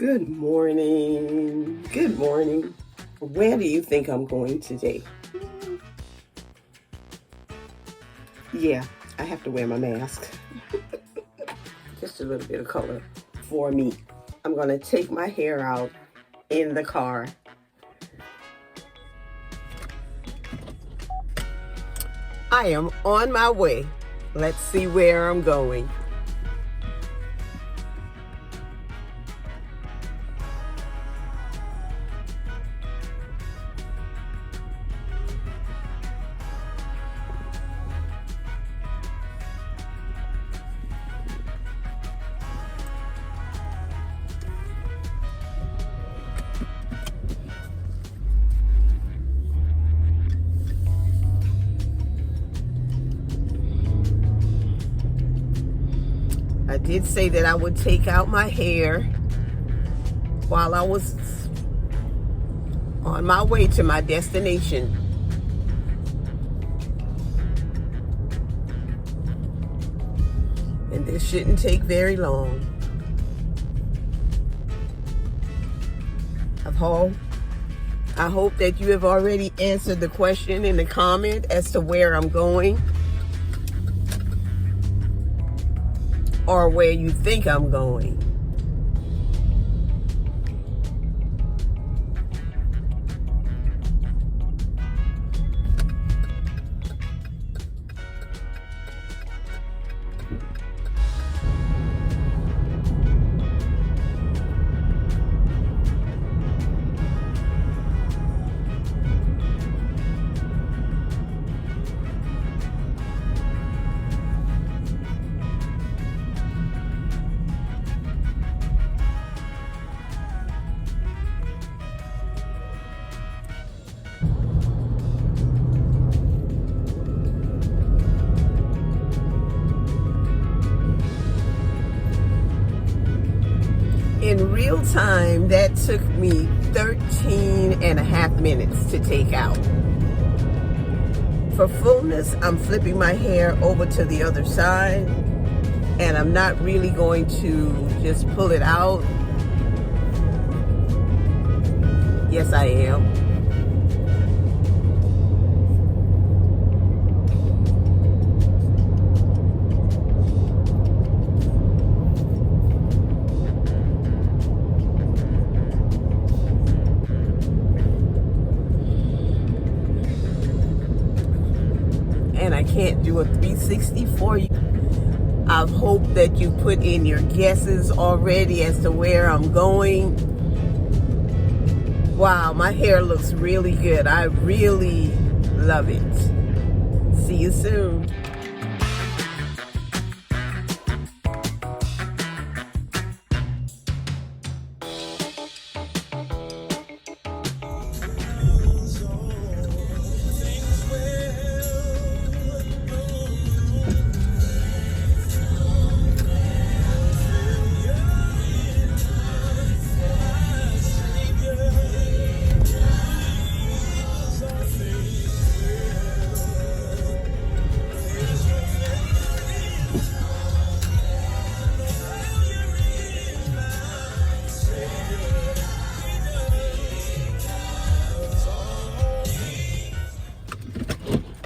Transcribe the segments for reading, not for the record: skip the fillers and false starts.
Good morning. Good morning. Where do you think I'm going today? Yeah, I have to wear my mask. Just a little bit of color for me. I'm going to take my hair out in the car. I am on my way. Let's see where I'm going. I did say that I would take out my hair while I was on my way to my destination. And this shouldn't take very long. I hope that you have already answered the question in the comment as to where I'm going, or where you think I'm going. In real time, that took me 13 and a half minutes to take out. For fullness, I'm flipping my hair over to the other side, and I'm not really going to just pull it out. Yes, I am. And I can't do a 360 for you. I hope that you put in your guesses already as to where I'm going. Wow, my hair looks really good. I really love it. See you soon.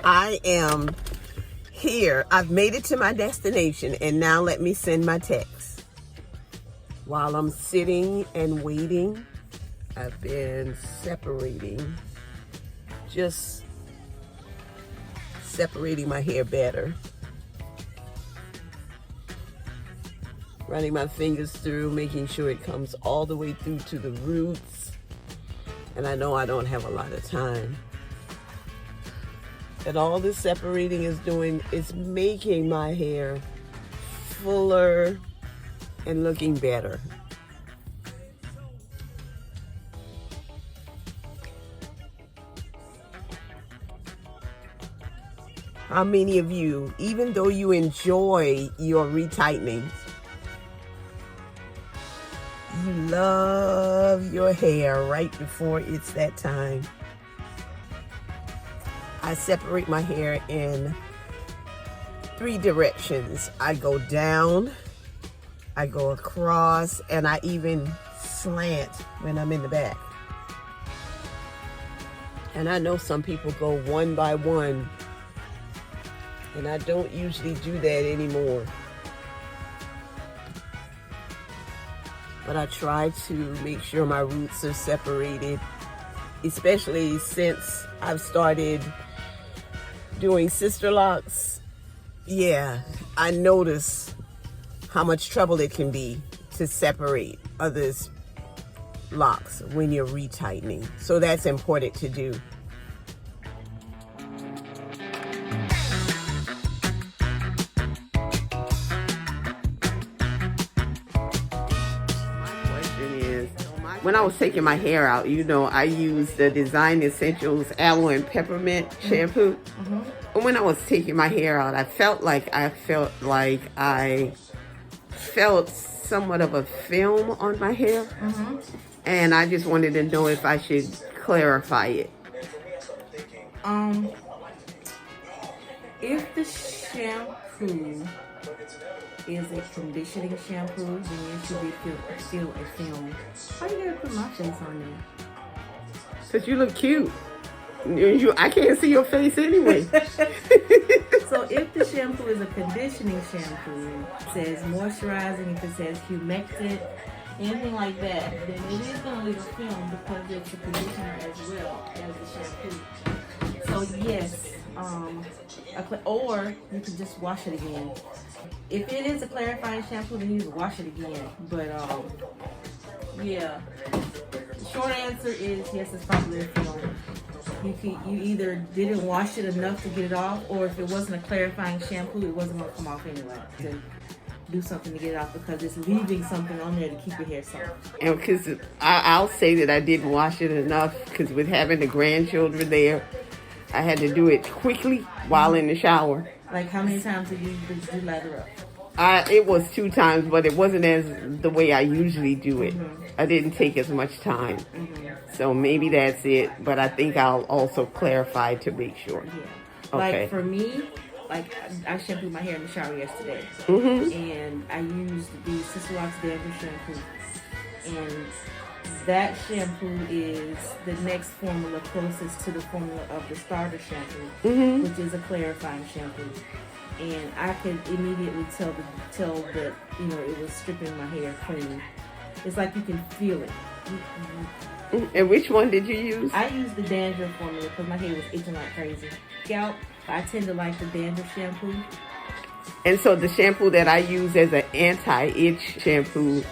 I am here. I've made it to my destination, and now let me send my text. While I'm sitting and waiting, I've been just separating my hair better. Running my fingers through, making sure it comes all the way through to the roots. And I know I don't have a lot of time. And all this separating is doing is making my hair fuller and looking better. How many of you, even though you enjoy your retightening, you love your hair right before it's that time? I separate my hair in 3 directions. I go down, I go across, and I even slant when I'm in the back. And I know some people go one by one, and I don't usually do that anymore. But I try to make sure my roots are separated, especially since I've started doing Sisterlocks. Yeah, I notice how much trouble it can be to separate others' locks when you're retightening. So that's important to do. When I was taking my hair out, you know, I used the Design Essentials Aloe and Peppermint shampoo. And when I was taking my hair out, I felt like I felt somewhat of a film on my hair. And I just wanted to know if I should clarify it. If the shampoo is a conditioning shampoo, then you should feel a film. Why you gotta put my face on there? Because you look cute. I can't see your face anyway. So if the shampoo is a conditioning shampoo, it says moisturizing, if it says humectant, anything like that, then it is going to leave a film because it's a conditioner as well as the shampoo. So yes, or you can just wash it again. If it is a clarifying shampoo, then you can wash it again. But yeah, the short answer is yes, it's probably a film. You either didn't wash it enough to get it off, or if it wasn't a clarifying shampoo, it wasn't going to come off anyway. To do something to get it off because it's leaving something on there to keep your hair soft. And because I'll say that I didn't wash it enough because with having the grandchildren there, I had to do it quickly while in the shower. Like how many times did you lather up? It was 2 times, but it wasn't as the way I usually do it. I didn't take as much time. So maybe that's it, but I think I'll also clarify to make sure. Yeah. Okay. Like for me, like I shampooed my hair in the shower yesterday. And I used the Sisterlocks Dandruff shampoo. And that shampoo is the next formula closest to the formula of the starter shampoo, which is a clarifying shampoo. And I could immediately tell that, you know, it was stripping my hair clean. It's like you can feel it. And which one did you use? I used the dandruff formula because my hair was itching like crazy. Scalp, I tend to like the dandruff shampoo. And so the shampoo that I use as an anti-itch shampoo,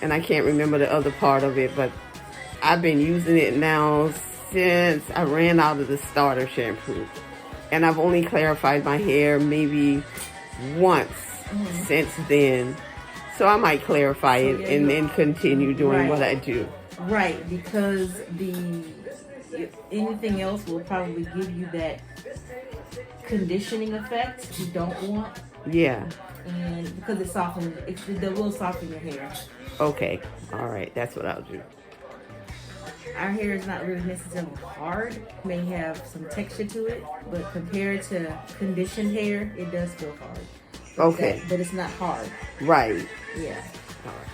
and I can't remember the other part of it, but I've been using it now since I ran out of the starter shampoo. And I've only clarified my hair maybe once since then. So I might clarify it and then continue doing what I do. Right, because anything else will probably give you that conditioning effect you don't want. Yeah. And because that will soften your hair. Okay. All right. That's what I'll do. Our hair is not really necessarily hard. It may have some texture to it, but compared to conditioned hair, it does feel hard. Okay. But it's not hard. Right. Yeah. All right.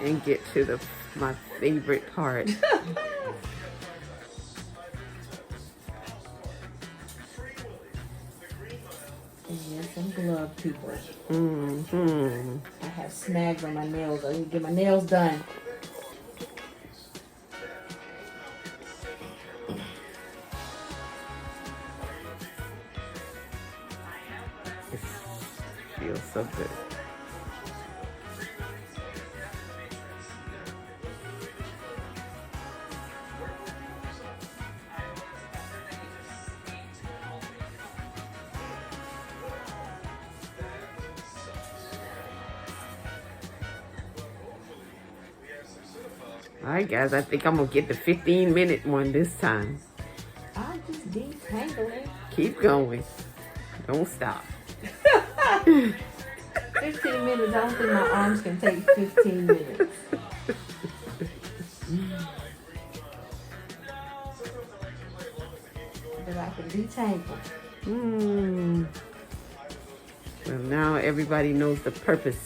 And get to my favorite part. Yes, I'm glove people. I have snags on my nails. I need to get my nails done. It feels so good. All right, guys, I think I'm going to get the 15-minute one this time. I'll just detangling. Keep going. Don't stop. 15 minutes. I don't think my arms can take 15 minutes. But I can detangle. Well, now everybody knows the purpose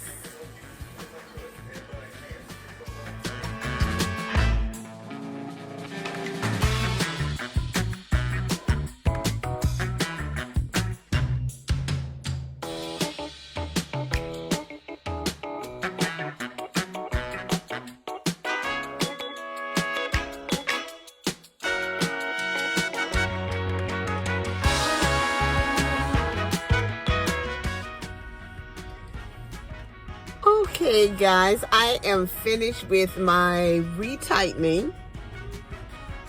Okay, guys, I am finished with my retightening.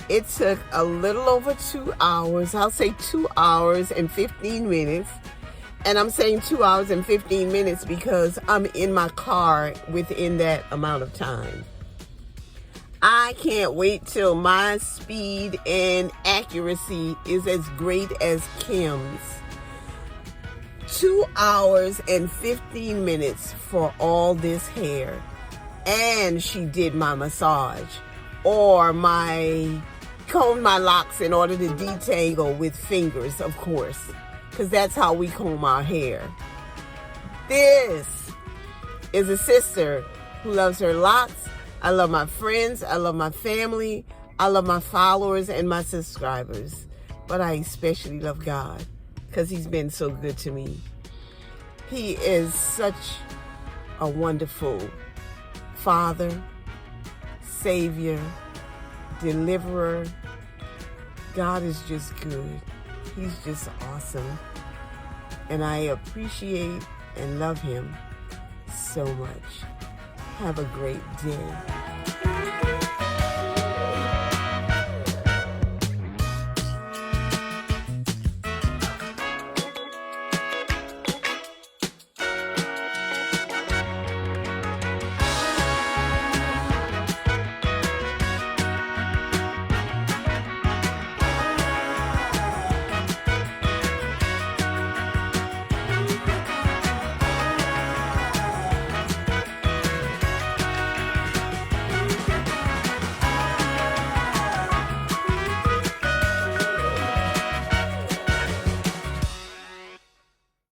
It took a little over 2 hours. I'll say 2 hours and 15 minutes. And I'm saying 2 hours and 15 minutes because I'm in my car within that amount of time. I can't wait till my speed and accuracy is as great as Kim's. 2 hours and 15 minutes for all this hair. And she did my massage or combed my locks in order to detangle with fingers, of course, because that's how we comb our hair. This is a sister who loves her locks. I love my friends. I love my family. I love my followers and my subscribers. But I especially love God because he's been so good to me. He is such a wonderful Father, Savior, Deliverer. God is just good. He's just awesome. And I appreciate and love him so much. Have a great day.